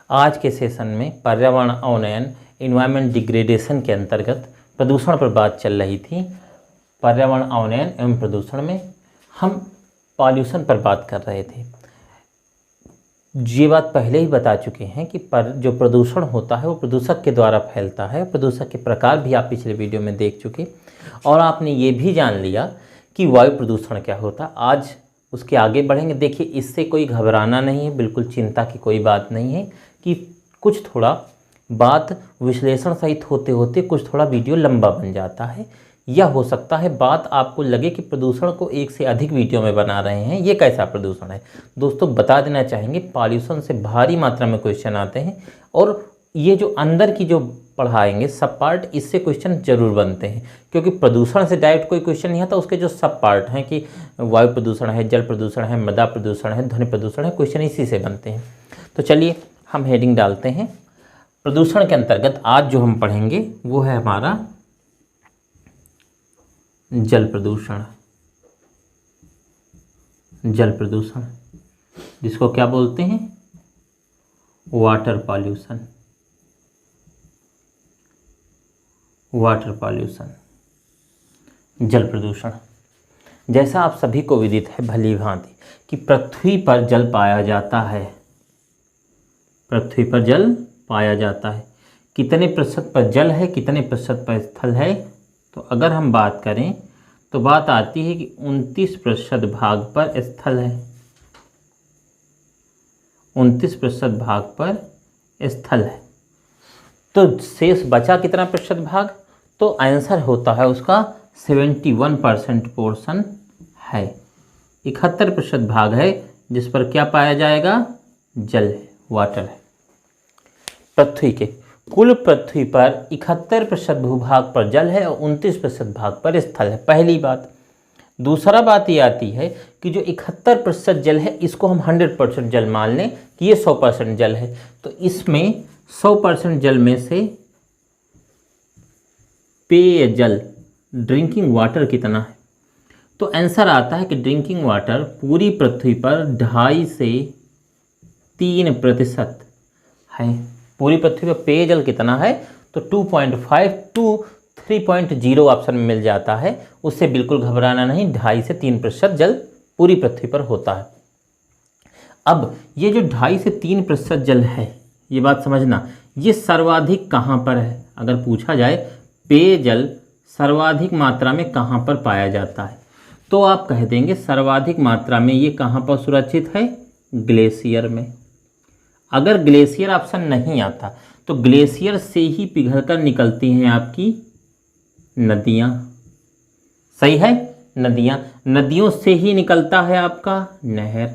आज के सेशन में पर्यावरण अवनयन इन्वायरमेंट डिग्रेडेशन के अंतर्गत प्रदूषण पर बात चल रही थी। पर्यावरण अवनयन एवं प्रदूषण में हम पॉल्यूशन पर बात कर रहे थे। ये बात पहले ही बता चुके हैं कि जो प्रदूषण होता है वो प्रदूषक के द्वारा फैलता है। प्रदूषक के प्रकार भी आप पिछले वीडियो में देख चुके और आपने ये भी जान लिया कि वायु प्रदूषण क्या होता। आज उसके आगे बढ़ेंगे। देखिए, इससे कोई घबराना नहीं है, बिल्कुल चिंता की कोई बात नहीं है कि कुछ थोड़ा बात विश्लेषण सहित होते होते कुछ थोड़ा वीडियो लंबा बन जाता है, या हो सकता है बात आपको लगे कि प्रदूषण को एक से अधिक वीडियो में बना रहे हैं। ये कैसा प्रदूषण है दोस्तों, बता देना चाहेंगे। पॉल्यूशन से भारी मात्रा में क्वेश्चन आते हैं और ये जो अंदर की जो पढ़ाएंगे सब पार्ट, इससे क्वेश्चन जरूर बनते हैं, क्योंकि प्रदूषण से डायरेक्ट कोई क्वेश्चन नहीं आता। उसके जो सब पार्ट हैं कि वायु प्रदूषण है, जल प्रदूषण है, मृदा प्रदूषण है, ध्वनि प्रदूषण है, क्वेश्चन इसी से बनते हैं। तो चलिए हम हेडिंग डालते हैं। प्रदूषण के अंतर्गत आज जो हम पढ़ेंगे वो है हमारा जल प्रदूषण। जल प्रदूषण जिसको क्या बोलते हैं, वाटर पॉल्यूशन। वाटर पॉल्यूशन, जल प्रदूषण। जैसा आप सभी को विदित है भली भांति कि पृथ्वी पर जल पाया जाता है। पृथ्वी पर जल पाया जाता है। कितने प्रतिशत पर जल है, कितने प्रतिशत पर स्थल है? तो अगर हम बात करें तो बात आती है कि 29% भाग पर स्थल है। 29% भाग पर स्थल है। तो शेष बचा कितना प्रतिशत भाग? तो आंसर होता है उसका 71% पोर्शन है। 71% भाग है जिस पर क्या पाया जाएगा? जल है, वाटर है। पृथ्वी के कुल पृथ्वी पर 71% भूभाग पर जल है और 29% भाग पर स्थल है। पहली बात। दूसरा बात ये आती है कि जो 71% जल है इसको हम 100% जल मान लें कि ये 100% जल है। तो इसमें 100% जल में से पेयजल ड्रिंकिंग वाटर कितना है? तो आंसर आता है कि ड्रिंकिंग वाटर पूरी पृथ्वी पर 2.5 से 3% है। पूरी पृथ्वी पर पेयजल कितना है? तो 2.5 टू 3.0 ऑप्शन में मिल जाता है। उससे बिल्कुल घबराना नहीं, 2.5 से 3% जल पूरी पृथ्वी पर होता है। अब ये जो 2.5 से 3% जल है, ये बात समझना, ये सर्वाधिक कहाँ पर है? अगर पूछा जाए पेयजल सर्वाधिक मात्रा में कहाँ पर पाया जाता है, तो आप कह देंगे सर्वाधिक मात्रा में ये कहाँ पर सुरक्षित है? ग्लेशियर में। अगर ग्लेशियर ऑप्शन नहीं आता तो ग्लेशियर से ही पिघलकर निकलती हैं आपकी नदियाँ। सही है, नदियाँ। नदियों से ही निकलता है आपका नहर।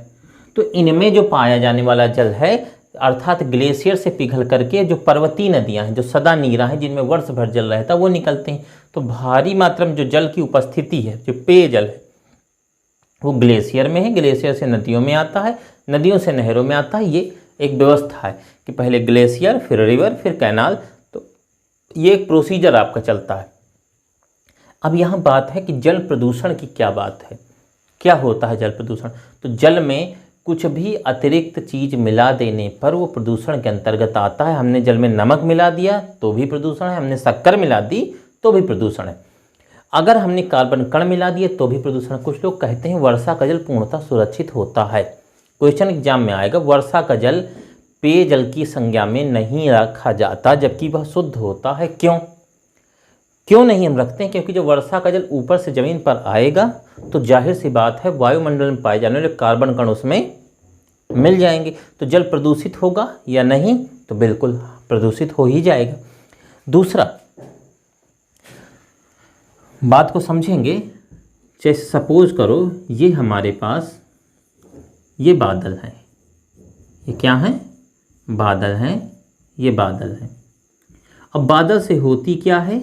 तो इनमें जो पाया जाने वाला जल है, अर्थात ग्लेशियर से पिघल करके जो पर्वतीय नदियाँ हैं, जो सदा नीरा हैं, जिनमें वर्ष भर जल रहता है, वो निकलते हैं। तो भारी मात्रा में जो जल की उपस्थिति है, जो पेयजल है, वो ग्लेशियर में है। ग्लेशियर से नदियों में आता है, नदियों से नहरों में आता है। ये एक व्यवस्था है कि पहले ग्लेशियर, फिर रिवर, फिर कैनाल। तो ये एक प्रोसीजर आपका चलता है। अब यहाँ बात है कि जल प्रदूषण की क्या बात है, क्या होता है जल प्रदूषण? तो जल में कुछ भी अतिरिक्त चीज मिला देने पर वो प्रदूषण के अंतर्गत आता है। हमने जल में नमक मिला दिया तो भी प्रदूषण है, हमने शक्कर मिला दी तो भी प्रदूषण है, अगर हमने कार्बन कण मिला दिए तो भी प्रदूषण है। कुछ लोग कहते हैं वर्षा का जल पूर्णतः सुरक्षित होता है। क्वेश्चन एग्जाम में आएगा, वर्षा का जल पेयजल की संज्ञा में नहीं रखा जाता जबकि वह शुद्ध होता है। क्यों नहीं हम रखते हैं? क्योंकि जो वर्षा का जल ऊपर से जमीन पर आएगा तो जाहिर सी बात है वायुमंडल में पाए जाने वाले कार्बन कण उसमें मिल जाएंगे। तो जल प्रदूषित होगा या नहीं? तो बिल्कुल प्रदूषित हो ही जाएगा। दूसरा बात को समझेंगे। जैसे सपोज करो ये हमारे पास ये बादल हैं। ये क्या है? बादल हैं। ये बादल हैं। अब बादल से होती क्या है?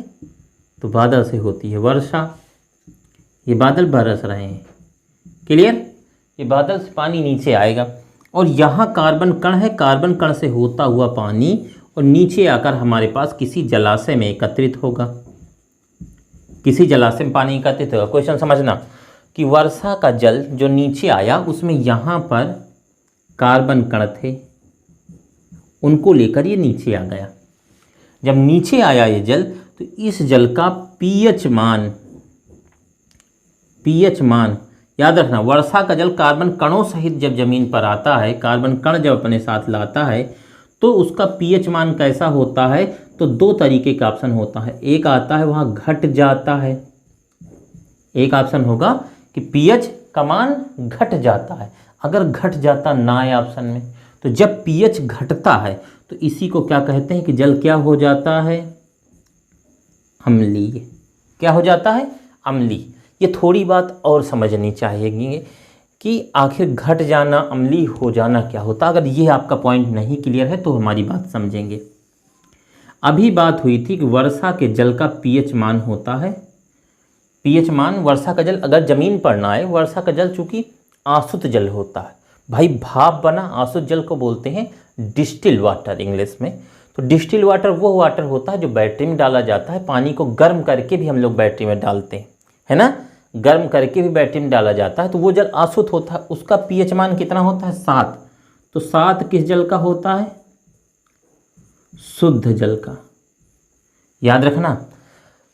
तो बादल से होती है वर्षा। ये बादल बरस रहे हैं। क्लियर? ये बादल से पानी नीचे आएगा और यहाँ कार्बन कण है। कार्बन कण से होता हुआ पानी और नीचे आकर हमारे पास किसी जलाशय में एकत्रित होगा। किसी जलाशय में पानी एकत्रित होगा। क्वेश्चन समझना कि वर्षा का जल जो नीचे आया उसमें यहाँ पर कार्बन कण थे उनको लेकर ये नीचे आ गया। जब नीचे आया ये जल तो इस जल का पीएच मान याद रखना, वर्षा का जल कार्बन कणों सहित जब जमीन पर आता है, कार्बन कण जब अपने साथ लाता है तो उसका पीएच मान कैसा होता है, तो दो तरीके का ऑप्शन होता है। एक आता है वहाँ घट जाता है, एक ऑप्शन होगा कि पीएच का मान घट जाता है। अगर घट जाता ना है ऑप्शन में, तो जब पीएच घटता है तो इसी को क्या कहते हैं कि जल क्या हो जाता है, अम्लीय। क्या हो जाता है, अम्लीय। ये थोड़ी बात और समझनी चाहिए कि आखिर घट जाना, अम्लीय हो जाना क्या होता। अगर ये आपका पॉइंट नहीं क्लियर है तो हमारी बात समझेंगे। अभी बात हुई थी कि वर्षा के जल का पीएच मान होता है, पीएच मान वर्षा का जल अगर जमीन पर ना आए, वर्षा का जल चूंकि आसुत जल होता है भाई, भाप बना आसुत जल को बोलते हैं डिस्टिल वाटर इंग्लिश में। तो डिस्टिल वाटर वो वाटर होता है जो बैटरी में डाला जाता है। पानी को गर्म करके भी हम लोग बैटरी में डालते हैं, है ना, गर्म करके भी बैटरी में डाला जाता है। तो वो जल आसुत होता है, उसका पीएच मान कितना होता है, 7। तो 7 किस जल का होता है, शुद्ध जल का। याद रखना,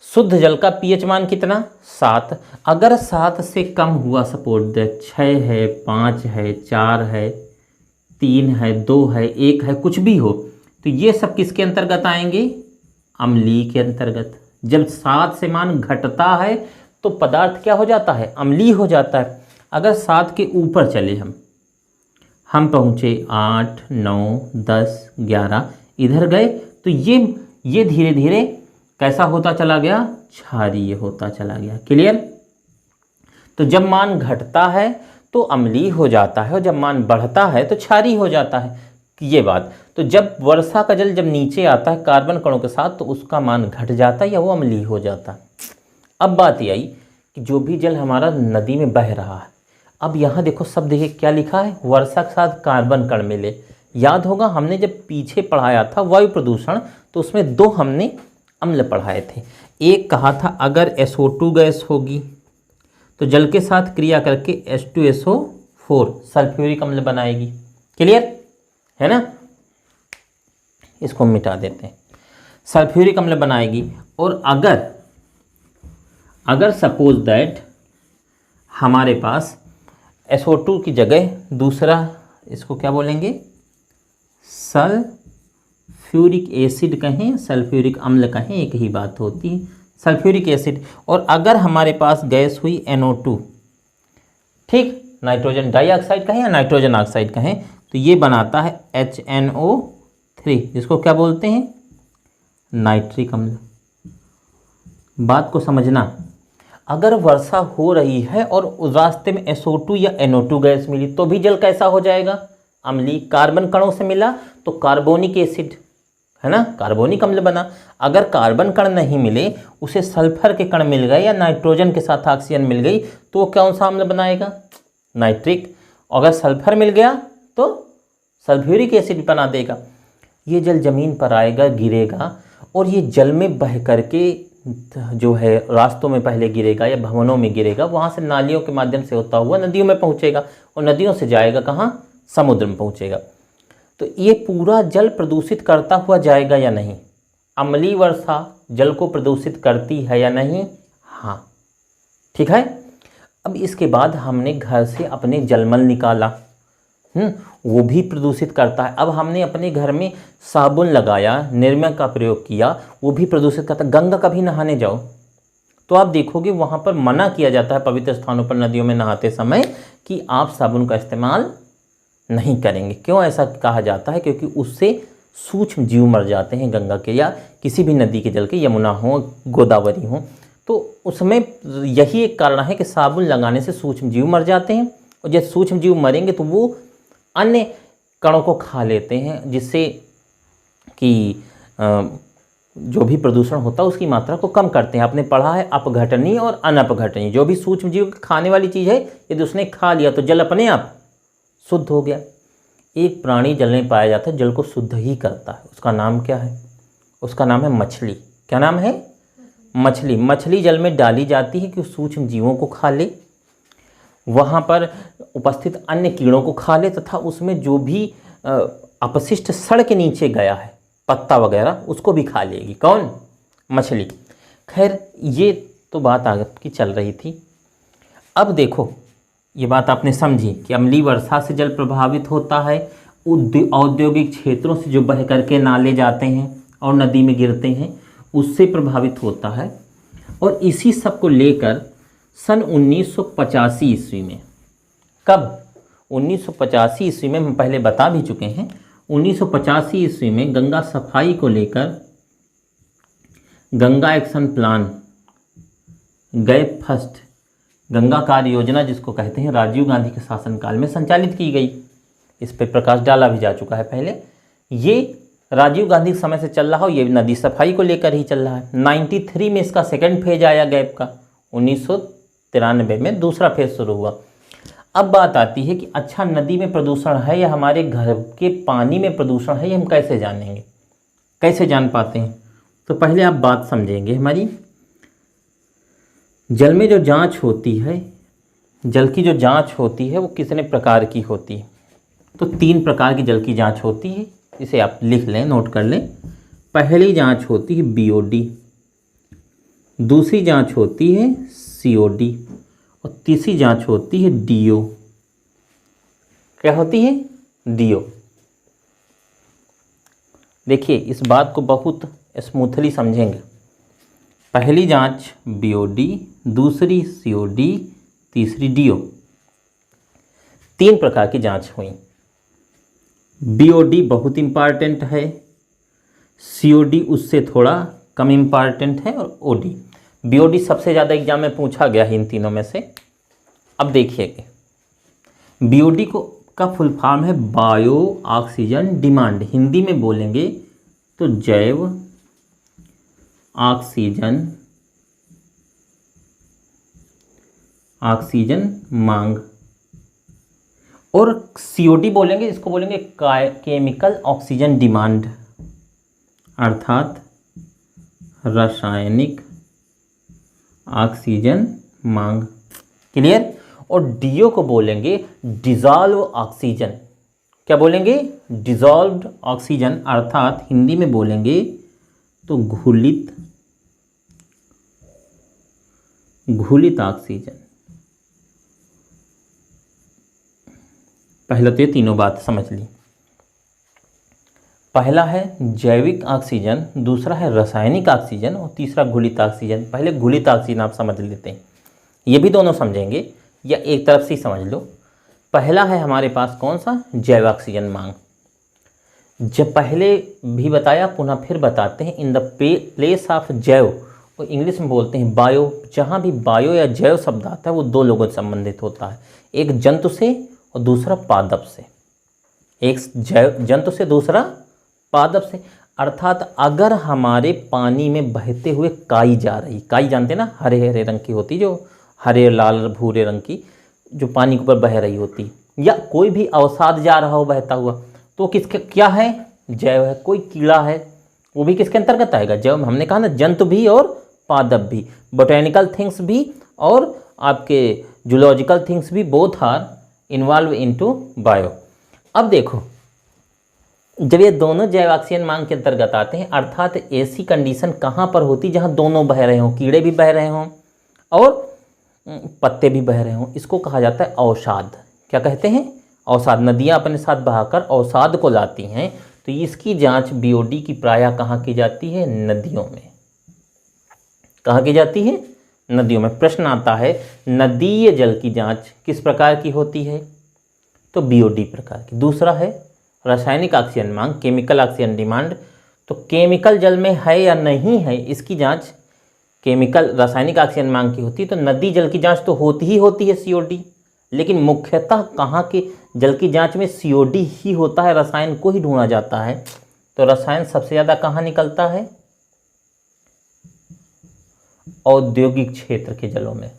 शुद्ध जल का पीएच मान कितना, 7। अगर 7 से कम हुआ, सपोज दैट 6 है, 5 है, 4 है, 3 है, 2 है, 1 है, कुछ भी हो, तो ये सब किसके अंतर्गत आएंगे, अम्लीय के अंतर्गत। जब 7 से मान घटता है तो पदार्थ क्या हो जाता है, अम्लीय हो जाता है। अगर 7 के ऊपर चले हम पहुँचे 8, 9, 10, 11, इधर गए तो ये धीरे धीरे कैसा होता चला गया, क्षारीय होता चला गया। क्लियर। तो जब मान घटता है तो अम्लीय हो जाता है और जब मान बढ़ता है तो क्षारीय हो जाता है, ये बात। तो जब वर्षा का जल जब नीचे आता है कार्बन कणों के साथ तो उसका मान घट जाता है या वो अम्लीय हो जाता है। अब बात ये आई कि जो भी जल हमारा नदी में बह रहा है, अब यहाँ देखो सब देखिए क्या लिखा है, वर्षा के साथ कार्बन कण मिले। याद होगा हमने जब पीछे पढ़ाया था वायु प्रदूषण, तो उसमें 2 हमने अम्ल पढ़ाए थे। एक कहा था अगर SO2 गैस होगी तो जल के साथ क्रिया करके H2SO4 सल्फ्यूरिक अम्ल बनाएगी। क्लियर है ना, इसको मिटा देते हैं, सल्फ्यूरिक अम्ल बनाएगी। और अगर सपोज दैट हमारे पास SO2 की जगह दूसरा, इसको क्या बोलेंगे, सल्फ्यूरिक एसिड कहें, सल्फ्यूरिक अम्ल कहें, एक ही बात होती है, सल्फ्यूरिक एसिड। और अगर हमारे पास गैस हुई NO2, ठीक, नाइट्रोजन डाइऑक्साइड कहें या नाइट्रोजन ऑक्साइड कहें, तो ये बनाता है HNO3, जिसको क्या बोलते हैं, नाइट्रिक अम्ल। बात को समझना, अगर वर्षा हो रही है और उस रास्ते में SO2 या NO2 गैस मिली तो भी जल कैसा हो जाएगा, अम्लीय। कार्बन कणों से मिला तो कार्बोनिक एसिड, है ना, कार्बोनिक अम्ल बना। अगर कार्बन कण नहीं मिले, उसे सल्फर के कण मिल गए या नाइट्रोजन के साथ ऑक्सीजन मिल गई तो वो कौन सा अम्ल बनाएगा, नाइट्रिक। अगर सल्फर मिल गया तो सल्फ्यूरिक एसिड बना देगा। ये जल जमीन पर आएगा, गिरेगा, और ये जल में बह करके जो है रास्तों में पहले गिरेगा या भवनों में गिरेगा, वहाँ से नालियों के माध्यम से होता हुआ नदियों में पहुँचेगा और नदियों से जाएगा कहाँ, समुद्र में पहुँचेगा। तो ये पूरा जल प्रदूषित करता हुआ जाएगा या नहीं, अम्लीय वर्षा जल को प्रदूषित करती है या नहीं, हाँ, ठीक है। अब इसके बाद हमने घर से अपने जलमल निकाला, वो भी प्रदूषित करता है। अब हमने अपने घर में साबुन लगाया, निरमा का प्रयोग किया, वो भी प्रदूषित करता है। गंगा कभी नहाने जाओ तो आप देखोगे वहाँ पर मना किया जाता है पवित्र स्थानों पर नदियों में नहाते समय कि आप साबुन का इस्तेमाल नहीं करेंगे। क्यों ऐसा कहा जाता है, क्योंकि उससे सूक्ष्म जीव मर जाते हैं गंगा के या किसी भी नदी के जल के, यमुना हो, गोदावरी हो, तो उसमें यही एक कारण है कि साबुन लगाने से सूक्ष्म जीव मर जाते हैं। और जब सूक्ष्म जीव मरेंगे तो वो अन्य कणों को खा लेते हैं, जिससे कि जो भी प्रदूषण होता है उसकी मात्रा को कम करते हैं। आपने पढ़ा है अपघटनीय और अनपघटनीय। जो भी सूक्ष्म जीव खाने वाली चीज़ है, यदि उसने खा लिया तो जल अपने आप शुद्ध हो गया। एक प्राणी जल में पाया जाता है, जल को शुद्ध ही करता है। उसका नाम क्या है, उसका नाम है मछली। क्या नाम है, मछली। मछली जल में डाली जाती है कि सूक्ष्म जीवों को खा ले, वहाँ पर उपस्थित अन्य कीड़ों को खा ले, तथा उसमें जो भी अपशिष्ट सड़ के नीचे गया है, पत्ता वगैरह, उसको भी खा लेगी। कौन? मछली। खैर ये तो बात आपकी चल रही थी। अब देखो ये बात आपने समझी कि अम्लीय वर्षा से जल प्रभावित होता है, औद्योगिक क्षेत्रों से जो बह करके नाले जाते हैं और नदी में गिरते हैं उससे प्रभावित होता है। और इसी सब को लेकर सन 1985 ईस्वी में, कब? 1985 ईस्वी में, हम पहले बता भी चुके हैं, 1985 ईस्वी में गंगा सफाई को लेकर Ganga action plan, gap first, Ganga कार्य योजना जिसको कहते हैं, राजीव गांधी के शासनकाल में संचालित की गई। इस पर प्रकाश डाला भी जा चुका है पहले। ये राजीव गांधी के समय से चल रहा हो, ये नदी सफाई को लेकर ही चल रहा है। 93 में इसका सेकंड फेज आया गैप का, 1993 में दूसरा फेज शुरू हुआ। अब बात आती है कि अच्छा नदी में प्रदूषण है या हमारे घर के पानी में प्रदूषण है, ये हम कैसे जानेंगे, कैसे जान पाते हैं? तो पहले आप बात समझेंगे हमारी, जल में जो जांच होती है, जल की जो जांच होती है वो कितने प्रकार की होती है? तो 3 प्रकार की जल की जांच होती है, इसे आप लिख लें, नोट कर लें। पहली जांच होती है BOD, दूसरी जांच होती है COD और तीसरी जांच होती है DO। क्या होती है? DO। देखिए इस बात को बहुत स्मूथली समझेंगे। पहली जांच BOD, दूसरी COD, तीसरी DO। 3 प्रकार की जांच हुई। BOD बहुत इम्पॉर्टेंट है, COD उससे थोड़ा कम इम्पॉर्टेंट है और OD। BOD सबसे ज़्यादा एग्जाम में पूछा गया है इन तीनों में से। अब देखिए BOD का फुल फॉर्म है बायो ऑक्सीजन डिमांड। हिंदी में बोलेंगे तो जैव ऑक्सीजन मांग। और COD बोलेंगे, इसको बोलेंगे केमिकल ऑक्सीजन डिमांड, अर्थात रासायनिक ऑक्सीजन मांग। क्लियर? और DO को बोलेंगे डिजॉल्व ऑक्सीजन। क्या बोलेंगे? डिजॉल्व्ड ऑक्सीजन, अर्थात हिंदी में बोलेंगे तो घुलित ऑक्सीजन। पहले तो ये तीनों बात समझ ली। पहला है जैविक ऑक्सीजन, दूसरा है रासायनिक ऑक्सीजन और तीसरा घुलित ऑक्सीजन। पहले घुलित ऑक्सीजन आप समझ लेते हैं, ये भी दोनों समझेंगे या एक तरफ से ही समझ लो। पहला है हमारे पास कौन सा? जैव ऑक्सीजन मांग। जब पहले भी बताया, पुनः फिर बताते हैं, इन द प्लेस ऑफ जैव, और इंग्लिश में बोलते हैं बायो। जहाँ भी बायो या जैव शब्द आता है वो 2 लोगों से संबंधित होता है, एक जंतु से और दूसरा पादप से। एक जंतु से, दूसरा पादप से। अर्थात अगर हमारे पानी में बहते हुए काई जा रही, काई जानते हैं ना, हरे हरे रंग की होती, जो हरे लाल भूरे रंग की, जो पानी के ऊपर बह रही होती, या कोई भी अवसाद जा रहा हो बहता हुआ, तो किसके क्या है? जैव है। कोई कीड़ा है, वो भी किसके अंतर्गत आएगा? जैव। हमने कहा ना जंतु भी और पादप भी, बोटेनिकल थिंग्स भी और आपके जूलॉजिकल थिंग्स भी, both are involve into bio. अब देखो जब ये दोनों जैव ऑक्सीजन मांग के अंतर्गत आते हैं, अर्थात ऐसी कंडीशन कहाँ पर होती जहाँ दोनों बह रहे हों, कीड़े भी बह रहे हों और पत्ते भी बह रहे हों, इसको कहा जाता है अवसाद। क्या कहते हैं? अवसाद। नदियाँ अपने साथ बहाकर अवसाद को लाती हैं, तो इसकी जांच BOD की प्रायः कहाँ की जाती है? नदियों में। कहाँ की जाती है? नदियों में। प्रश्न आता है नदीय जल की जांच किस प्रकार की होती है? तो BOD प्रकार की। दूसरा है रासायनिक ऑक्सीजन मांग, केमिकल ऑक्सीजन डिमांड। तो केमिकल जल में है या नहीं है, इसकी जांच केमिकल रासायनिक ऑक्सीजन मांग की होती है। तो नदी जल की जांच तो होती है COD, लेकिन मुख्यतः कहाँ के जल की जांच में COD ही होता है, रसायन को ही ढूंढा जाता है। तो रसायन सबसे ज़्यादा कहाँ निकलता है? औद्योगिक क्षेत्र के जलों में।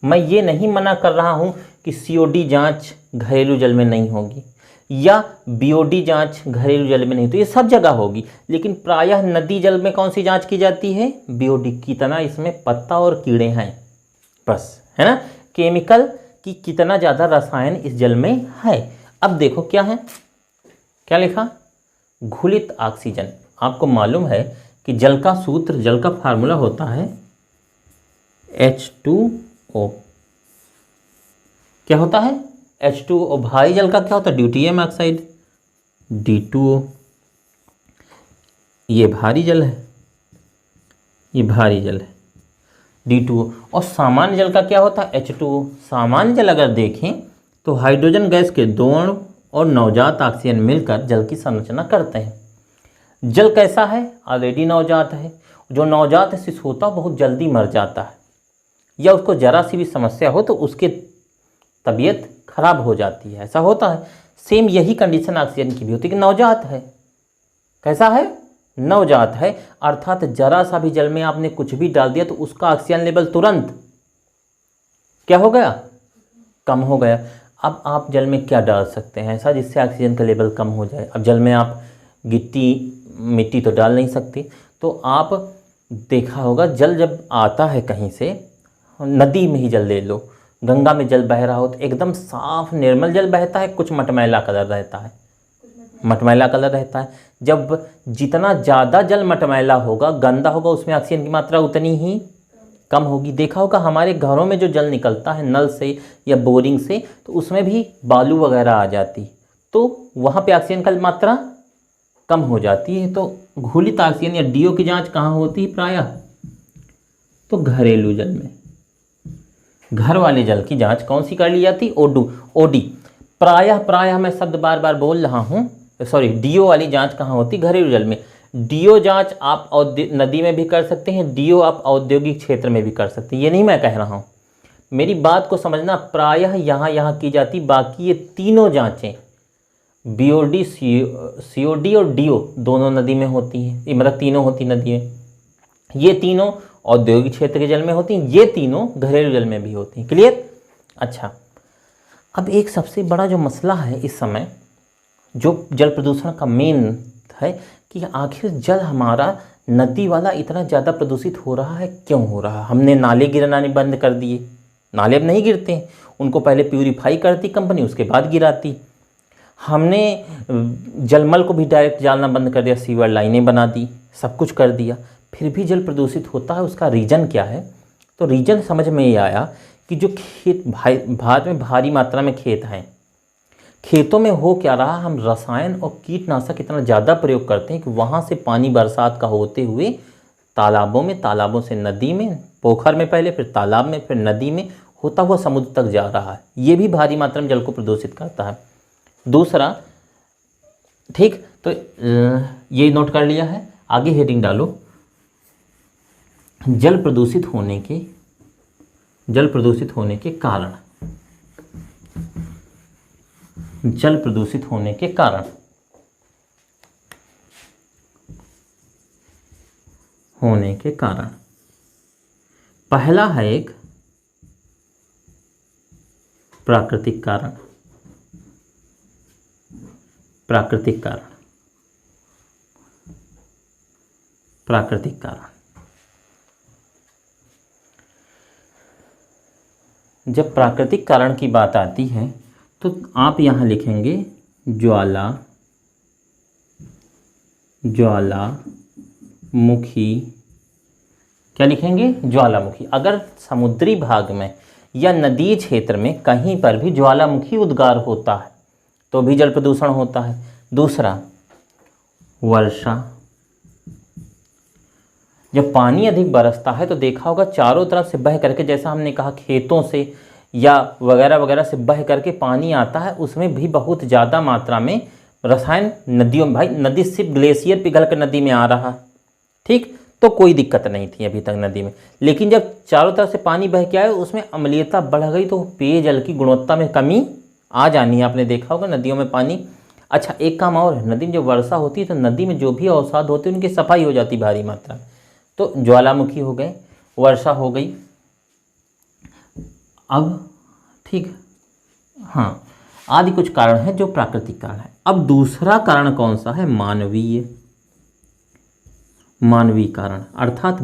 मैं ये नहीं मना कर रहा हूँ कि COD जांच घरेलू जल में नहीं होगी या BOD जांच घरेलू जल में नहीं, तो ये सब जगह होगी, लेकिन प्रायः नदी जल में कौन सी जांच की जाती है? BOD। कितना इसमें पत्ता और कीड़े हैं, बस, है ना। केमिकल की कितना ज़्यादा रसायन इस जल में है। अब देखो क्या है, क्या लिखा? घुलित ऑक्सीजन। आपको मालूम है कि जल का सूत्र, जल का फार्मूला होता है H2O। क्या होता है? H2O। भारी जल का क्या होता है? Deuterium oxide, D2O। ये भारी जल है, ये भारी जल है, D2O। और सामान्य जल का क्या होता है? H2O। सामान्य जल अगर देखें तो हाइड्रोजन गैस के 2 अणु और नवजात ऑक्सीजन मिलकर जल की संरचना करते हैं। जल कैसा है? ऑलरेडी नवजात है। जो नवजात शिशु होता है बहुत जल्दी मर जाता है, या उसको जरा सी भी समस्या हो तो उसकी तबीयत खराब हो जाती है, ऐसा होता है। सेम यही कंडीशन ऑक्सीजन की भी होती है कि नवजात है। कैसा है? नवजात है, अर्थात जरा सा भी जल में आपने कुछ भी डाल दिया तो उसका ऑक्सीजन लेवल तुरंत क्या हो गया? कम हो गया। अब आप जल में क्या डाल सकते हैं ऐसा जिससे ऑक्सीजन का लेवल कम हो जाए? अब जल में आप गिट्टी मिट्टी तो डाल नहीं सकते, तो आप देखा होगा जल जब आता है कहीं से, नदी में ही जल ले लो, गंगा में जल बह रहा हो तो एकदम साफ निर्मल जल बहता है, कुछ मटमैला कलर रहता है, मटमैला कलर रहता है। जब जितना ज़्यादा जल मटमैला होगा, गंदा होगा, उसमें ऑक्सीजन की मात्रा उतनी ही कम होगी। देखा होगा हमारे घरों में जो जल निकलता है नल से या बोरिंग से, तो उसमें भी बालू वगैरह आ जाती, तो वहाँ पे ऑक्सीजन की मात्रा कम हो जाती है। तो घुलित ऑक्सीजन या DO की जांच कहाँ होती है प्रायः? तो घरेलू जल में। घर वाले जल की जांच कौन सी कर ली जाती? OD। प्रायः मैं शब्द बार बार बोल रहा हूँ, सॉरी, DO वाली जांच कहाँ होती? घरेलू जल में। DO जांच आप नदी में भी कर सकते हैं, DO आप औद्योगिक क्षेत्र में भी कर सकते हैं, ये नहीं मैं कह रहा हूँ, मेरी बात को समझना। प्रायः यहाँ की जाती, बाकी ये तीनों जांचें BOD, COD और DO दोनों नदी में होती हैं, मतलब तीनों होती नदी में। ये तीनों औद्योगिक क्षेत्र के जल में होती हैं, ये तीनों घरेलू जल में भी होती हैं। क्लियर? अच्छा, अब एक सबसे बड़ा जो मसला है इस समय, जो जल प्रदूषण का मेन है कि आखिर जल हमारा नदी वाला इतना ज़्यादा प्रदूषित हो रहा है, क्यों हो रहा है? हमने नाले गिराने बंद कर दिए, नाले अब नहीं गिरते हैं, उनको पहले प्यूरीफाई करती कंपनी, उसके बाद गिराती। हमने जलमल को भी डायरेक्ट डालना बंद कर दिया, सीवर लाइनें बना दी, सब कुछ कर दिया, फिर भी जल प्रदूषित होता है। उसका रीज़न क्या है? तो रीज़न समझ में ये आया कि जो खेत भारत में भारी मात्रा में खेत हैं, खेतों में हो क्या रहा, हम रसायन और कीटनाशक इतना ज़्यादा प्रयोग करते हैं कि वहाँ से पानी बरसात का होते हुए तालाबों में, तालाबों से नदी में, पोखर में पहले, फिर तालाब में, फिर नदी में, होता हुआ समुद्र तक जा रहा है। ये भी भारी मात्रा में जल को प्रदूषित करता है। दूसरा, ठीक, तो ये नोट कर लिया है, आगे हेडिंग डालो, जल प्रदूषित होने के कारण। जल प्रदूषित होने के कारण पहला है एक प्राकृतिक कारण। प्राकृतिक कारण, जब प्राकृतिक कारण की बात आती है तो आप यहाँ लिखेंगे ज्वालामुखी। क्या लिखेंगे? ज्वालामुखी। अगर समुद्री भाग में या नदी क्षेत्र में कहीं पर भी ज्वालामुखी उद्गार होता है तो भी जल प्रदूषण होता है। दूसरा, वर्षा। जब पानी अधिक बरसता है तो देखा होगा चारों तरफ से बह करके, जैसा हमने कहा खेतों से या वगैरह वगैरह से बह करके पानी आता है, उसमें भी बहुत ज़्यादा मात्रा में रसायन नदियों में, भाई नदी सिर्फ ग्लेशियर पिघल कर नदी में आ रहा है, ठीक, तो कोई दिक्कत नहीं थी अभी तक नदी में। लेकिन जब चारों तरफ से पानी बह के आए, उसमें अम्लीयता बढ़ गई तो पेयजल की गुणवत्ता में कमी आ जानी है। आपने देखा होगा नदियों में पानी। अच्छा, एक काम और है, नदी में जब वर्षा होती है तो नदी में जो भी अवसाद होते हैं उनकी सफाई हो जाती भारी मात्रा में। तो ज्वालामुखी हो गए, वर्षा हो गई। अब ठीक, हाँ, आदि कुछ कारण हैं जो प्राकृतिक कारण है। अब दूसरा कारण कौन सा है? मानवीय कारण, अर्थात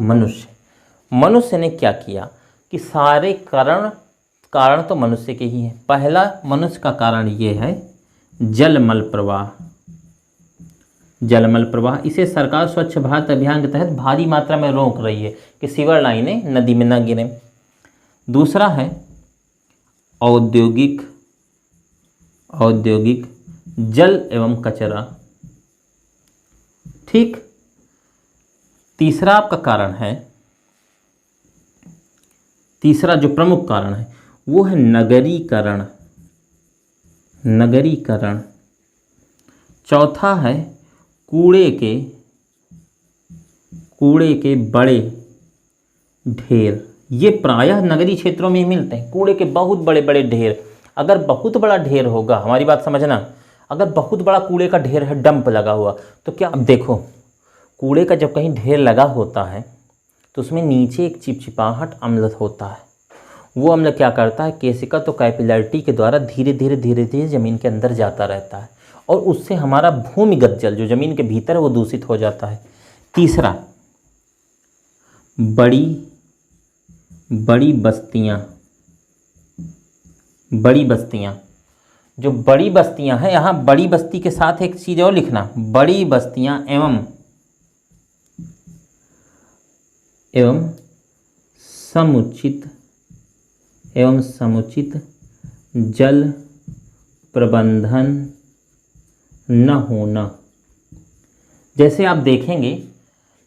मनुष्य ने क्या किया कि सारे कारण तो मनुष्य के ही हैं। पहला मनुष्य का कारण ये है जलमल प्रवाह। जलमल प्रवाह, इसे सरकार स्वच्छ भारत अभियान के तहत भारी मात्रा में रोक रही है कि सीवर लाइनें नदी में न गिरें। दूसरा है औद्योगिक जल एवं कचरा। ठीक। तीसरा आपका कारण है, तीसरा जो प्रमुख कारण है वो है नगरीकरण। चौथा है कूड़े के बड़े ढेर। ये प्रायः नगरीय क्षेत्रों में ही मिलते हैं, कूड़े के बहुत बड़े बड़े ढेर। अगर बहुत बड़ा ढेर होगा, हमारी बात समझना, अगर बहुत बड़ा कूड़े का ढेर है, डंप लगा हुआ, तो क्या, अब देखो कूड़े का जब कहीं ढेर लगा होता है तो उसमें नीचे एक चिपचिपाहट अम्ल होता है। वो अम्ल क्या करता है, केशिका तो कैपिलरिटी के द्वारा धीरे धीरे ज़मीन के अंदर जाता रहता है और उससे हमारा भूमिगत जल जो ज़मीन के भीतर है वो दूषित हो जाता है। तीसरा, बड़ी बस्तियाँ। जो बड़ी बस्तियाँ हैं, यहाँ बड़ी बस्ती के साथ एक चीज़ और लिखना, बड़ी बस्तियाँ एवं समुचित जल प्रबंधन न होना। जैसे आप देखेंगे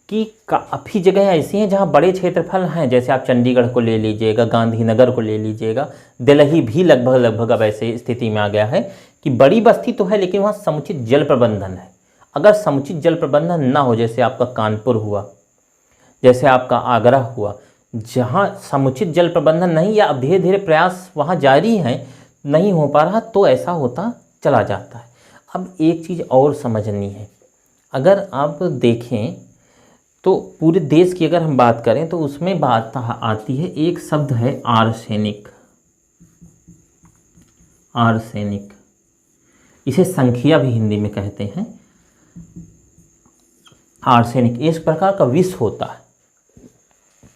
कि काफ़ी जगह ऐसी हैं जहाँ बड़े क्षेत्रफल हैं, जैसे आप चंडीगढ़ को ले लीजिएगा, गांधीनगर को ले लीजिएगा, दिल्ली भी लगभग अब ऐसे स्थिति में आ गया है कि बड़ी बस्ती तो है लेकिन वहाँ समुचित जल प्रबंधन है। अगर समुचित जल प्रबंधन ना हो, जैसे आपका कानपुर हुआ, जैसे आपका आगरा हुआ, जहाँ समुचित जल प्रबंधन नहीं या अब धीरे धीरे प्रयास वहाँ जारी है, नहीं हो पा रहा, तो ऐसा होता चला जाता है। अब एक चीज़ और समझनी है, अगर आप देखें तो पूरे देश की अगर हम बात करें तो उसमें बात आती है, एक शब्द है आर्सेनिक। इसे संखिया भी हिंदी में कहते हैं। आर्सेनिक इस प्रकार का विष होता है,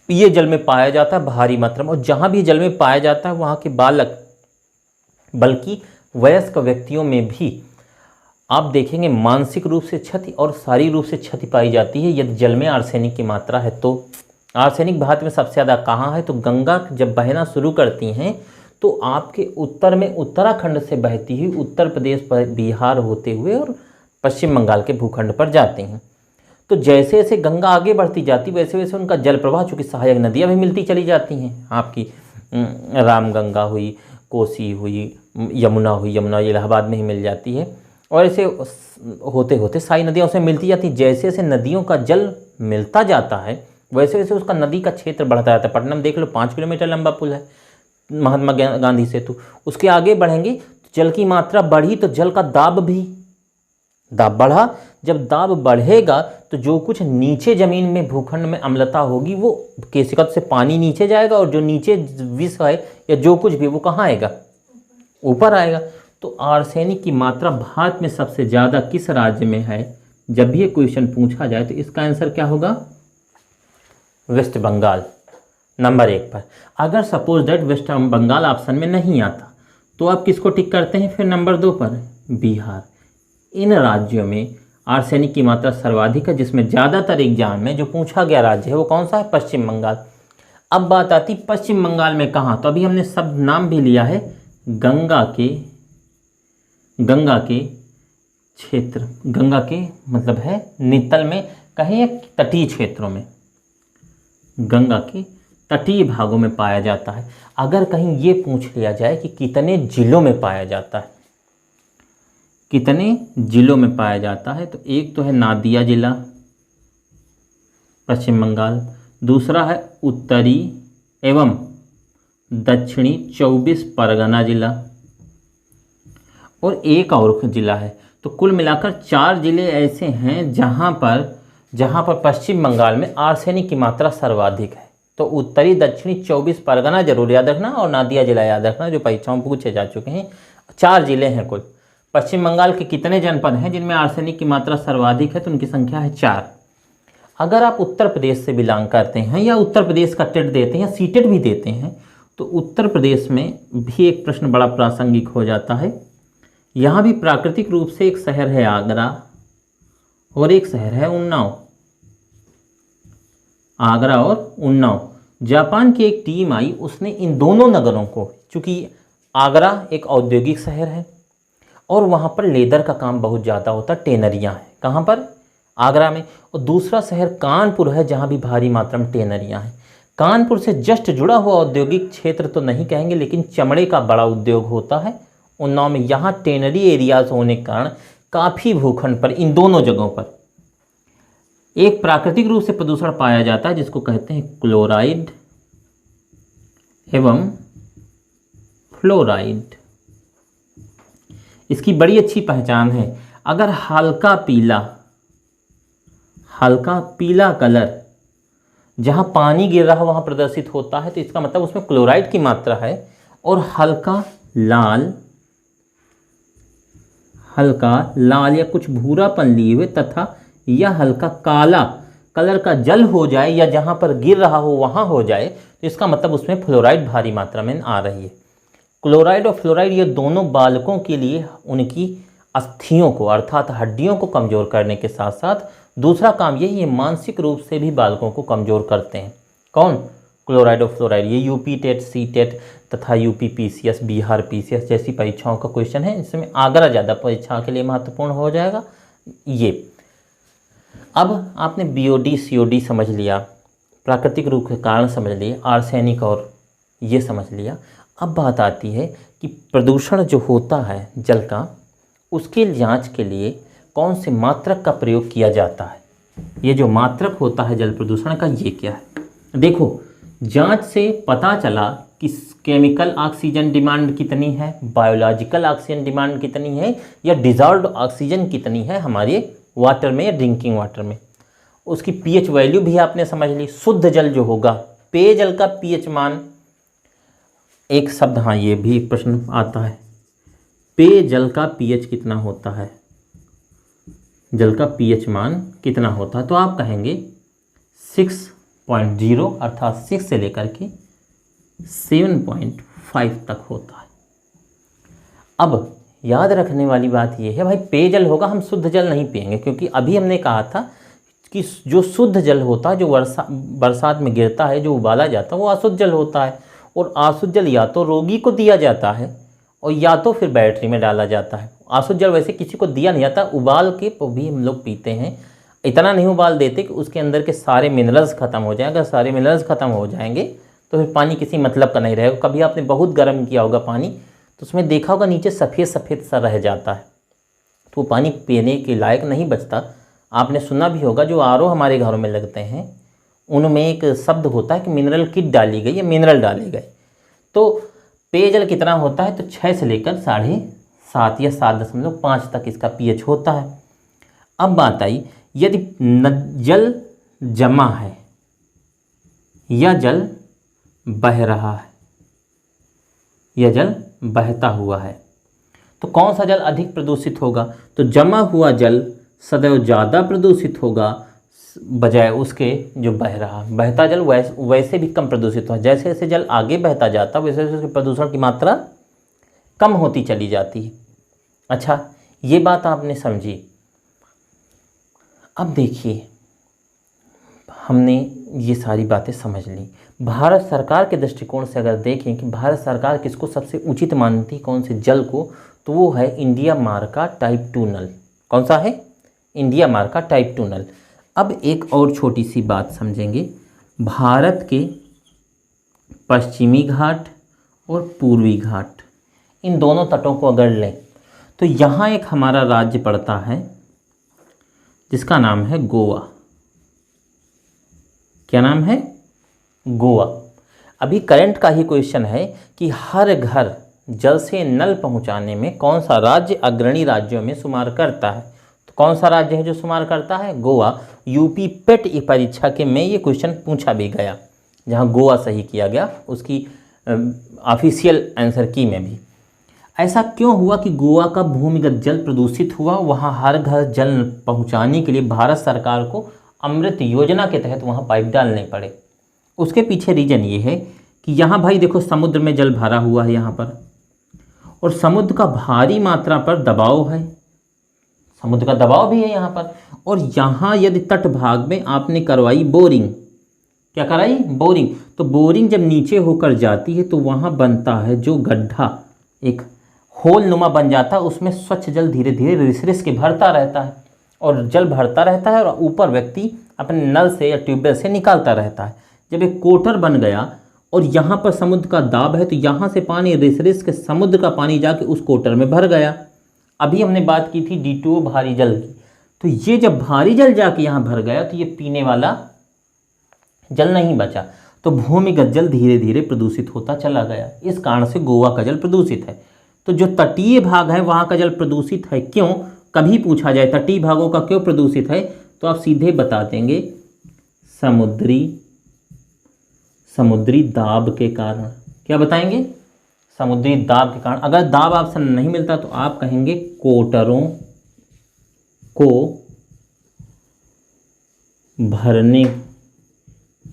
ये जल में पाया जाता है भारी मात्रा में, और जहाँ भी जल में पाया जाता है वहाँ के बालक, बल्कि वयस्क व्यक्तियों में भी आप देखेंगे मानसिक रूप से क्षति और शारीरिक रूप से क्षति पाई जाती है यदि जल में आर्सेनिक की मात्रा है तो। आर्सेनिक भारत में सबसे ज़्यादा कहाँ है, तो गंगा जब बहना शुरू करती हैं तो आपके उत्तर में उत्तराखंड से बहती हुई उत्तर प्रदेश पर बिहार होते हुए और पश्चिम बंगाल के भूखंड पर जाती हैं। तो जैसे जैसे गंगा आगे बढ़ती जाती वैसे वैसे उनका जल प्रवाह, चूँकि सहायक नदियाँ भी मिलती चली जाती हैं, आपकी रामगंगा हुई, कोसी हुई, यमुना हुई, यमुना इलाहाबाद में ही मिल जाती है, और ऐसे होते होते सारी नदियाँ उसमें मिलती जाती। जैसे जैसे नदियों का जल मिलता जाता है वैसे वैसे उसका नदी का क्षेत्र बढ़ता जाता है। पटना में देख लो 5 किलोमीटर लंबा पुल है, महात्मा गांधी सेतु। उसके आगे बढ़ेंगे तो जल की मात्रा बढ़ी तो जल का दाब बढ़ा। जब दाब बढ़ेगा तो जो कुछ नीचे ज़मीन में भूखंड में अम्लता होगी वो केशिका से पानी नीचे जाएगा, और जो नीचे विष है या जो कुछ भी वो कहाँ आएगा, ऊपर आएगा। तो आर्सेनिक की मात्रा भारत में सबसे ज़्यादा किस राज्य में है, जब भी ये क्वेश्चन पूछा जाए तो इसका आंसर क्या होगा, वेस्ट बंगाल, नंबर 1 पर। अगर suppose that West Bengal option में नहीं आता तो आप किसको टिक करते हैं फिर नंबर 2 पर, बिहार। इन राज्यों में आर्सेनिक की मात्रा सर्वाधिक है, जिसमें ज़्यादातर एग्जाम में जो पूछा गया राज्य है वो कौन सा है, पश्चिम बंगाल। अब बात आती पश्चिम बंगाल में कहाँ, तो अभी हमने सब नाम भी लिया है, गंगा के क्षेत्र, गंगा के मतलब है नितल में कहीं तटीय क्षेत्रों में, गंगा के तटीय भागों में पाया जाता है। अगर कहीं ये पूछ लिया जाए कि कितने जिलों में पाया जाता है, कितने जिलों में पाया जाता है, तो एक तो है नादिया जिला पश्चिम बंगाल, दूसरा है उत्तरी एवं दक्षिणी 24 परगना जिला, और एक और जिला है। तो कुल मिलाकर 4 जिले ऐसे हैं जहां पर पश्चिम बंगाल में आर्सेनिक की मात्रा सर्वाधिक है। तो उत्तरी दक्षिणी 24 परगना जरूर याद रखना, और नादिया जिला याद रखना, जो परीक्षाओं में पूछे जा चुके हैं। 4 जिले हैं कुल। पश्चिम बंगाल के कितने जनपद हैं जिनमें आर्सेनिक की मात्रा सर्वाधिक है, तो उनकी संख्या है 4। अगर आप उत्तर प्रदेश से बिलोंग करते हैं या उत्तर प्रदेश का टेट देते हैं या सीटेट भी देते हैं, तो उत्तर प्रदेश में भी एक प्रश्न बड़ा प्रासंगिक हो जाता है। यहाँ भी प्राकृतिक रूप से एक शहर है आगरा, और एक शहर है उन्नाव, आगरा और उन्नाव। जापान की एक टीम आई, उसने इन दोनों नगरों को, चूंकि आगरा एक औद्योगिक शहर है और वहाँ पर लेदर का काम बहुत ज़्यादा होता है, टेनरियाँ हैं कहाँ पर, आगरा में। और दूसरा शहर कानपुर है जहाँ भी भारी मात्रा में टेनरियाँ हैं। कानपुर से जस्ट जुड़ा हुआ औद्योगिक क्षेत्र तो नहीं कहेंगे, लेकिन चमड़े का बड़ा उद्योग होता है उन्नाव में। यहाँ टेनरी एरियाज होने के कारण काफ़ी भूखंड पर इन दोनों जगहों पर एक प्राकृतिक रूप से प्रदूषण पाया जाता है जिसको कहते हैं क्लोराइड एवं फ्लोराइड। इसकी बड़ी अच्छी पहचान है। अगर हल्का पीला कलर जहाँ पानी गिर रहा वहाँ प्रदर्शित होता है तो इसका मतलब उसमें क्लोराइड की मात्रा है। और हल्का लाल या कुछ भूरापन लिए हुए तथा या हल्का काला कलर का जल हो जाए या जहाँ पर गिर रहा हो वहाँ हो जाए तो इसका मतलब उसमें फ्लोराइड भारी मात्रा में आ रही है। क्लोराइड और फ्लोराइड ये दोनों बालकों के लिए उनकी अस्थियों को अर्थात हड्डियों को कमज़ोर करने के साथ साथ दूसरा काम यही है, मानसिक रूप से भी बालकों को कमज़ोर करते हैं। कौन? क्लोराइड और फ्लोराइड। ये यूपी टेट, सी टेट तथा यूपी पीसीएस, बिहार पीसीएस जैसी परीक्षाओं का क्वेश्चन है। इसमें आगरा ज़्यादा परीक्षा के लिए महत्वपूर्ण हो जाएगा। ये अब आपने बीओडी सीओडी समझ लिया, प्राकृतिक रूप के कारण समझ लिए, आर्सेनिक और ये समझ लिया। अब बात आती है कि प्रदूषण जो होता है जल का, उसके जांच के लिए कौन से मात्रक का प्रयोग किया जाता है। ये जो मात्रक होता है जल प्रदूषण का, ये क्या है? देखो, जांच से पता चला कि केमिकल ऑक्सीजन डिमांड कितनी है, बायोलॉजिकल ऑक्सीजन डिमांड कितनी है, या डिजॉल्व्ड ऑक्सीजन कितनी है हमारे वाटर में या ड्रिंकिंग वाटर में। उसकी पीएच वैल्यू भी आपने समझ ली। शुद्ध जल जो होगा, पेयजल का पीएच मान, एक शब्द, हाँ ये भी प्रश्न आता है, पेयजल का पीएच कितना होता है, जल का पीएच मान कितना होता है? तो आप कहेंगे 6.0 अर्थात 6 से लेकर के 7.5 तक होता है। अब याद रखने वाली बात यह है भाई, पेयजल होगा, हम शुद्ध जल नहीं पिएंगे, क्योंकि अभी हमने कहा था कि जो शुद्ध जल होता है, जो बरसात में गिरता है, जो उबाला जाता है, वो अशुद्ध जल होता है। और अशुद्ध जल या तो रोगी को दिया जाता है और या तो फिर बैटरी में डाला जाता है। अशुद्ध जल वैसे किसी को दिया नहीं जाता, उबाल के भी हम लोग पीते हैं। इतना नहीं उबाल देते कि उसके अंदर के सारे मिनरल्स ख़त्म हो जाएं। अगर सारे मिनरल्स ख़त्म हो जाएंगे तो फिर पानी किसी मतलब का नहीं रहेगा। कभी आपने बहुत गर्म किया होगा पानी, तो उसमें देखा होगा नीचे सफ़ेद सफ़ेद सा रह जाता है, तो वो पानी पीने के लायक नहीं बचता। आपने सुना भी होगा, जो आरओ हमारे घरों में लगते हैं उनमें एक शब्द होता है कि मिनरल किट डाली गई या मिनरल डाले गए। तो पेयजल कितना होता है? तो 6 से लेकर 7.5 या 7.5 तक इसका पीएच होता है। अब बात आई, यदि जल जमा है या जल बह रहा है या जल बहता हुआ है, तो कौन सा जल अधिक प्रदूषित होगा? तो जमा हुआ जल सदैव ज़्यादा प्रदूषित होगा बजाय उसके जो बह रहा। बहता जल वैसे भी कम प्रदूषित हो, जैसे जैसे जल आगे बहता जाता वैसे वैसे उसके प्रदूषण की मात्रा कम होती चली जाती है। अच्छा, ये बात आपने समझी। अब देखिए, हमने ये सारी बातें समझ ली। भारत सरकार के दृष्टिकोण से अगर देखें कि भारत सरकार किसको सबसे उचित मानती है, कौन से जल को, तो वो है इंडिया मार्का टाइप 2 नल। कौन सा है? इंडिया मार्का टाइप 2 नल। अब एक और छोटी सी बात समझेंगे। भारत के पश्चिमी घाट और पूर्वी घाट, इन दोनों तटों को अगर लें तो यहाँ एक हमारा राज्य पड़ता है जिसका नाम है गोवा। क्या नाम है? गोवा। अभी करंट का ही क्वेश्चन है कि हर घर जल से नल पहुँचाने में कौन सा राज्य अग्रणी राज्यों में शुमार करता है? तो कौन सा राज्य है जो शुमार करता है? गोवा। यूपी पेट परीक्षा के में ये क्वेश्चन पूछा भी गया, जहाँ गोवा सही किया गया उसकी ऑफिशियल आंसर की में भी। ऐसा क्यों हुआ कि गोवा का भूमिगत जल प्रदूषित हुआ? वहाँ हर घर जल पहुँचाने के लिए भारत सरकार को अमृत योजना के तहत वहाँ पाइप डालने पड़े। उसके पीछे रीजन ये है कि यहाँ भाई देखो, समुद्र में जल भरा हुआ है यहाँ पर, और समुद्र का भारी मात्रा पर दबाव है, समुद्र का दबाव भी है यहाँ पर, और यहाँ यदि तट भाग में आपने करवाई बोरिंग, क्या कराई, बोरिंग, तो बोरिंग जब नीचे होकर जाती है तो वहाँ बनता है जो गड्ढा, एक होल नुमा बन जाता है, उसमें स्वच्छ जल धीरे धीरे रिस रिस के भरता रहता है और जल भरता रहता है और ऊपर व्यक्ति अपने नल से या ट्यूबवेल से निकालता रहता है। जब एक कोटर बन गया और यहाँ पर समुद्र का दाब है तो यहाँ से पानी रिस रिस के समुद्र का पानी जाके उस कोटर में भर गया। अभी हमने बात की थी D2O भारी जल की, तो ये जब भारी जल जाके यहाँ भर गया तो ये पीने वाला जल नहीं बचा, तो भूमिगत जल धीरे धीरे प्रदूषित होता चला गया। इस कारण से गोवा का जल प्रदूषित है। तो जो तटीय भाग है वहाँ का जल प्रदूषित है क्यों, कभी पूछा जाए तटीय भागों का क्यों प्रदूषित है, तो आप सीधे बता देंगे समुद्री दाब के कारण। क्या बताएंगे, समुद्री दाब के कारण। अगर दाब ऑप्शन नहीं मिलता तो आप कहेंगे कोटरों को भरने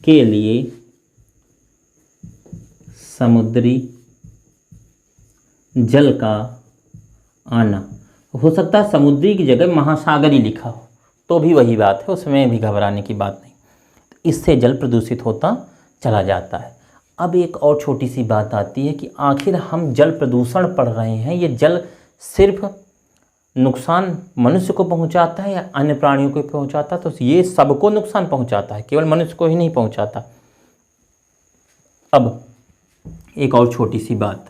के लिए समुद्री जल का आना। हो सकता है समुद्री की जगह महासागरी लिखा हो तो भी वही बात है, उसमें भी घबराने की बात नहीं। इससे जल प्रदूषित होता चला जाता है। अब एक और छोटी सी बात आती है कि आखिर हम जल प्रदूषण पढ़ रहे हैं, ये जल सिर्फ नुकसान मनुष्य को पहुंचाता है या अन्य प्राणियों को पहुंचाता है, तो ये सबको नुकसान पहुंचाता है, केवल मनुष्य को ही नहीं पहुंचाता। अब एक और छोटी सी बात,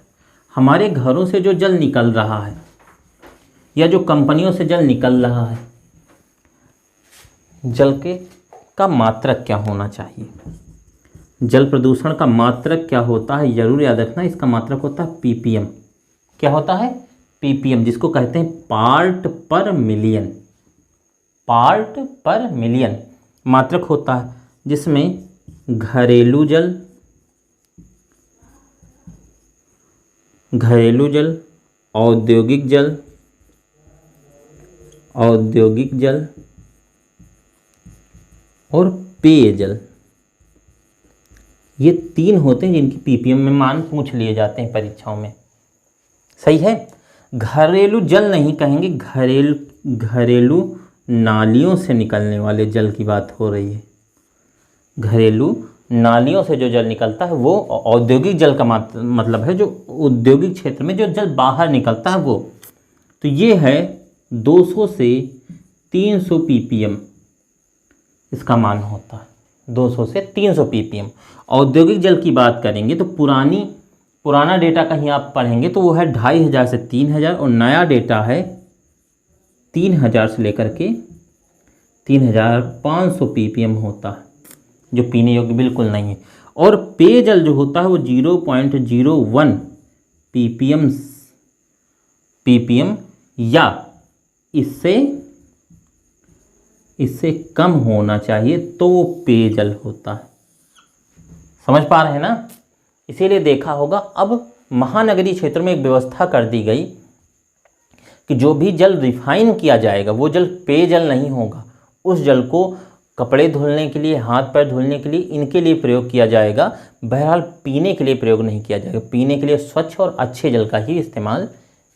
हमारे घरों से जो जल निकल रहा है या जो कंपनियों से जल निकल रहा है, जल के का मात्रक क्या होना चाहिए। जल प्रदूषण का मात्रक क्या होता है, जरूर याद रखना, इसका मात्रक होता है ppm। क्या होता है, ppm, जिसको कहते हैं पार्ट पर मिलियन। पार्ट पर मिलियन मात्रक होता है, जिसमें घरेलू जल, औद्योगिक जल और पेयजल, ये तीन होते हैं जिनकी ppm में मान पूछ लिए जाते हैं परीक्षाओं में। सही है। घरेलू जल नहीं कहेंगे, घरेलू नालियों से निकलने वाले जल की बात हो रही है। घरेलू नालियों से जो जल निकलता है वो औद्योगिक जल का मतलब है, जो औद्योगिक क्षेत्र में जो जल बाहर निकलता है वो। तो ये है 200 से 300 ppm इसका मान होता है, 200 से 300 ppm। औद्योगिक जल की बात करेंगे तो पुराना डेटा कहीं आप पढ़ेंगे तो वो है 2500 से 3000 और नया डेटा है 3000 से लेकर के 3500 ppm होता है, जो पीने योग्य बिल्कुल नहीं है। और पेयजल जो होता है वो 0.01 ppm या इससे कम होना चाहिए तो वो पेयजल होता है। समझ पा रहे हैं ना। इसीलिए देखा होगा अब महानगरीय क्षेत्र में एक व्यवस्था कर दी गई कि जो भी जल रिफाइन किया जाएगा वो जल पेयजल नहीं होगा, उस जल को कपड़े धुलने के लिए, हाथ पैर धुलने के लिए, इनके लिए प्रयोग किया जाएगा। बहरहाल पीने के लिए प्रयोग नहीं किया जाएगा, पीने के लिए स्वच्छ और अच्छे जल का ही इस्तेमाल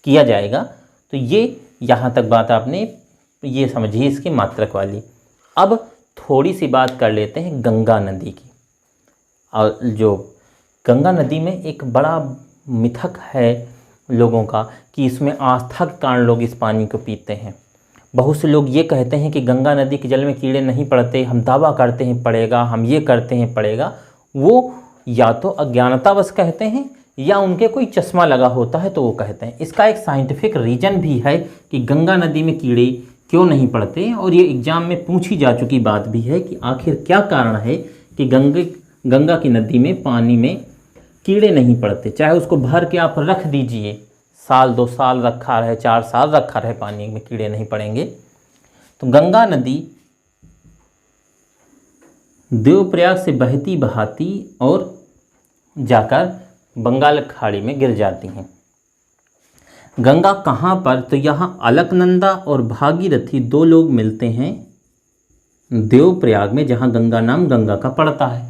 किया जाएगा। तो ये यहाँ तक बात आपने ये समझिए इसकी मात्रक वाली। अब थोड़ी सी बात कर लेते हैं गंगा नदी की। और जो गंगा नदी में एक बड़ा मिथक है लोगों का कि इसमें आस्था के कारण लोग इस पानी को पीते हैं। बहुत से लोग ये कहते हैं कि गंगा नदी के जल में कीड़े नहीं पड़ते, हम दावा करते हैं पड़ेगा, हम ये करते हैं पड़ेगा। वो या तो अज्ञानतावश कहते हैं या उनके कोई चश्मा लगा होता है तो वो कहते हैं। इसका एक साइंटिफिक रीजन भी है कि गंगा नदी में कीड़े क्यों नहीं पड़ते, और ये एग्जाम में पूछी जा चुकी बात भी है कि आखिर क्या कारण है कि गंगा की नदी में पानी में कीड़े नहीं पड़ते। चाहे उसको भर के आप रख दीजिए, साल 2 साल रखा रहे, 4 साल रखा रहे, पानी में कीड़े नहीं पड़ेंगे। तो गंगा नदी देवप्रयाग से बहती बहाती और जाकर बंगाल खाड़ी में गिर जाती हैं। गंगा कहाँ पर, तो यहाँ अलकनंदा और भागीरथी 2 लोग मिलते हैं देवप्रयाग में, जहाँ गंगा नाम गंगा का पड़ता है।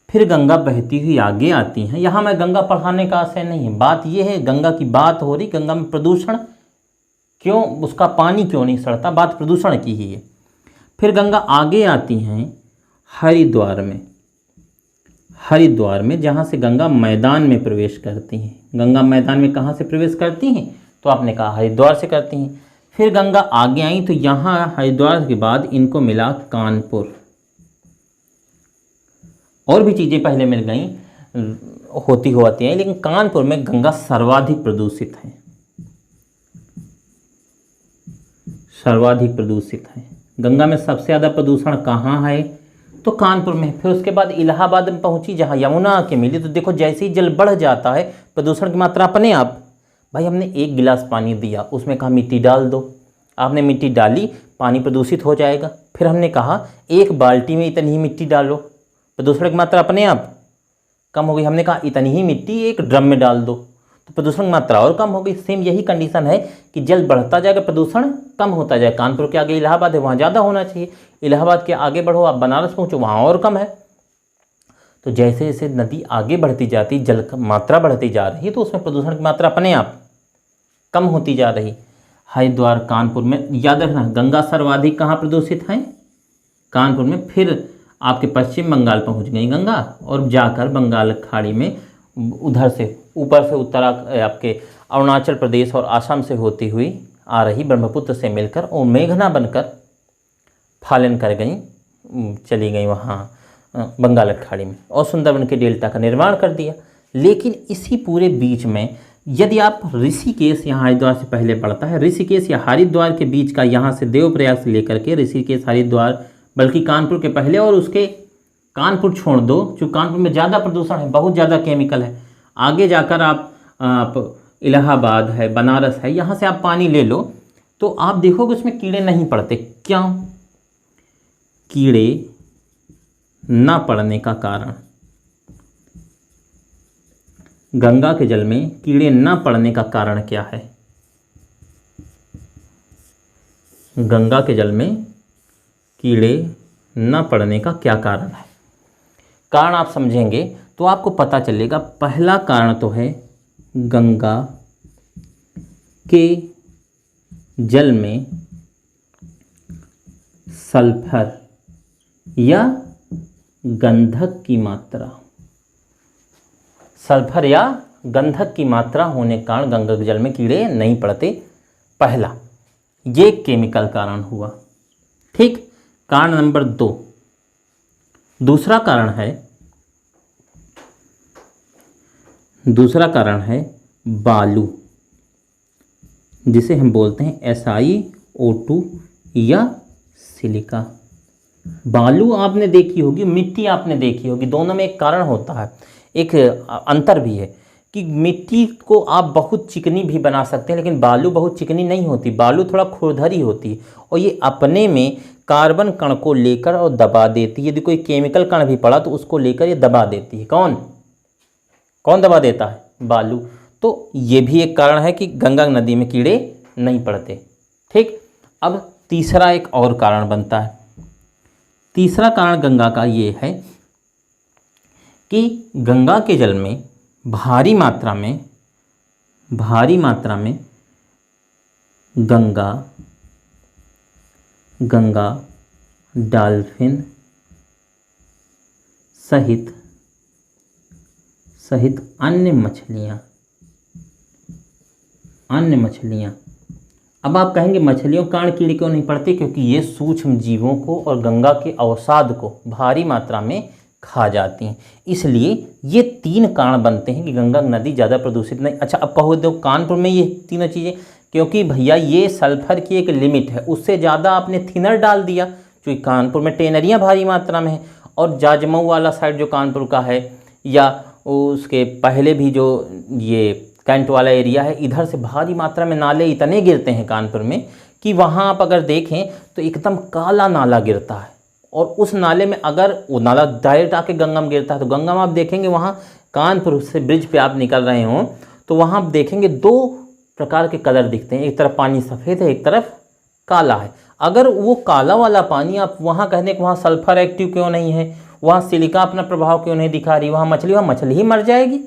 फिर गंगा बहती हुई आगे आती हैं। यहाँ मैं गंगा पढ़ाने का आशय नहीं है, बात यह है गंगा की बात हो रही, गंगा में प्रदूषण क्यों, उसका पानी क्यों नहीं सड़ता, बात प्रदूषण की ही है। फिर गंगा आगे आती हैं हरिद्वार में, हरिद्वार में जहाँ से गंगा मैदान में प्रवेश करती हैं। गंगा मैदान में कहाँ से प्रवेश करती हैं? तो आपने कहा हरिद्वार से करती हैं। फिर गंगा आगे आई तो यहाँ हरिद्वार के बाद इनको मिला कानपुर। और भी चीज़ें पहले मिल गई होती हैं, लेकिन कानपुर में गंगा सर्वाधिक प्रदूषित है, सर्वाधिक प्रदूषित है। गंगा में सबसे ज़्यादा प्रदूषण कहाँ है? तो कानपुर में। फिर उसके बाद इलाहाबाद में पहुंची जहाँ यमुना आके मिली। तो देखो जैसे ही जल बढ़ जाता है प्रदूषण की मात्रा अपने आप, भाई हमने 1 गिलास पानी दिया, उसमें कहा मिट्टी डाल दो, आपने मिट्टी डाली, पानी प्रदूषित हो जाएगा। फिर हमने कहा 1 बाल्टी में इतनी ही मिट्टी डालो, प्रदूषण की मात्रा अपने आप कम हो गई। हमने कहा इतनी ही मिट्टी 1 ड्रम में डाल दो, तो प्रदूषण की मात्रा और कम हो गई। सेम यही कंडीशन है कि जल बढ़ता जाएगा, प्रदूषण कम होता जाएगा। कानपुर के आगे इलाहाबाद है, वहाँ ज़्यादा होना चाहिए। इलाहाबाद के आगे बढ़ो, आप बनारस पहुँचो, वहाँ और कम है। तो जैसे जैसे नदी आगे बढ़ती जाती, जल की मात्रा बढ़ती जा रही है, तो उसमें प्रदूषण की मात्रा अपने आप कम होती जा रही। हरिद्वार कानपुर में याद रखना, गंगा सर्वाधिक कहाँ प्रदूषित है? कानपुर में। फिर आपके पश्चिम बंगाल पहुँच गई गंगा और जाकर बंगाल खाड़ी में उधर से ऊपर से उत्तरा आपके अरुणाचल प्रदेश और असम से होती हुई आ रही ब्रह्मपुत्र से मिलकर और मेघना बनकर फालन कर गई, चली गई वहाँ बंगाल खाड़ी में और सुंदरबन के डेल्टा का निर्माण कर दिया। लेकिन इसी पूरे बीच में यदि आप ऋषिकेश, यहाँ हरिद्वार से पहले पड़ता है, ऋषिकेश या हरिद्वार के बीच का, यहाँ से देवप्रयाग से लेकर के ऋषिकेश हरिद्वार, बल्कि कानपुर के पहले और उसके, कानपुर छोड़ दो क्योंकि कानपुर में ज़्यादा प्रदूषण है, बहुत ज़्यादा केमिकल है। आगे जाकर आप इलाहाबाद है, बनारस है, यहाँ से आप पानी ले लो तो आप देखोगे उसमें कीड़े नहीं पड़ते। क्यों? कीड़े ना पड़ने का कारण, गंगा के जल में कीड़े ना पड़ने का कारण क्या है? गंगा के जल में कीड़े न पड़ने का क्या कारण है? कारण आप समझेंगे तो आपको पता चलेगा। पहला कारण तो है गंगा के जल में सल्फर या गंधक की मात्रा, सल्फर या गंधक की मात्रा होने के कारण गंगा के जल में कीड़े नहीं पड़ते। पहला ये केमिकल कारण हुआ। ठीक। कारण नंबर 2, दूसरा कारण है बालू, जिसे हम बोलते हैं SiO2 या सिलिका। बालू आपने देखी होगी, मिट्टी आपने देखी होगी, दोनों में एक कारण होता है, एक अंतर भी है कि मिट्टी को आप बहुत चिकनी भी बना सकते हैं, लेकिन बालू बहुत चिकनी नहीं होती, बालू थोड़ा खुरदरी होती है और ये अपने में कार्बन कण को लेकर और दबा देती है। यदि कोई केमिकल कण भी पड़ा तो उसको लेकर ये दबा देती है। कौन दबा देता है? बालू। तो ये भी एक कारण है कि गंगा नदी में कीड़े नहीं पड़ते। ठीक। अब तीसरा एक और कारण बनता है। तीसरा कारण गंगा का ये है कि गंगा के जल में भारी मात्रा में गंगा डॉल्फिन सहित अन्य मछलियाँ। अब आप कहेंगे मछलियों कारण कीड़े क्यों नहीं पड़ते? क्योंकि ये सूक्ष्म जीवों को और गंगा के अवसाद को भारी मात्रा में खा जाती हैं, इसलिए ये 3 कारण बनते हैं कि गंगा नदी ज़्यादा प्रदूषित नहीं। अच्छा, अब कहो दो कानपुर में ये तीनों चीज़ें, क्योंकि भैया ये सल्फर की एक लिमिट है, उससे ज़्यादा आपने थिनर डाल दिया, क्योंकि कानपुर में टेनरियाँ भारी मात्रा में है और जाजमऊ वाला साइड जो कानपुर का है या उसके पहले भी जो ये कैंट वाला एरिया है, इधर से भारी मात्रा में नाले इतने गिरते हैं कानपुर में कि वहाँ आप अगर देखें तो एकदम काला नाला गिरता है और उस नाले में अगर वो नाला डायरेक्ट आके गंगा में गिरता है तो गंगा में आप देखेंगे वहाँ कानपुर से ब्रिज पे आप निकल रहे हों तो वहाँ आप देखेंगे 2 प्रकार के कलर दिखते हैं, एक तरफ पानी सफ़ेद है, एक तरफ काला है। अगर वो काला वाला पानी आप वहाँ कहने कि वहाँ सल्फर एक्टिव क्यों नहीं है, वहाँ सिलिका अपना प्रभाव क्यों नहीं दिखा रही, वहाँ मछली ही मर जाएगी।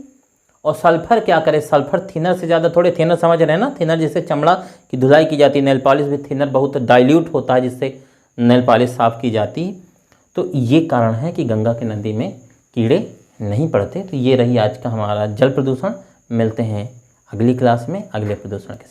और सल्फर क्या करे? सल्फर थिनर से ज़्यादा, थोड़े थिनर समझ रहे हैं ना, थिनर जिससे चमड़ा की धुलाई की जाती है, नेल पॉलिश भी थिनर बहुत डाइल्यूट होता है जिससे नेल पॉलिश साफ़ की जाती। तो ये कारण है कि गंगा की नदी में कीड़े नहीं पड़ते। तो ये रही आज का हमारा जल प्रदूषण। मिलते हैं अगली क्लास में अगले प्रदूषण के साथ।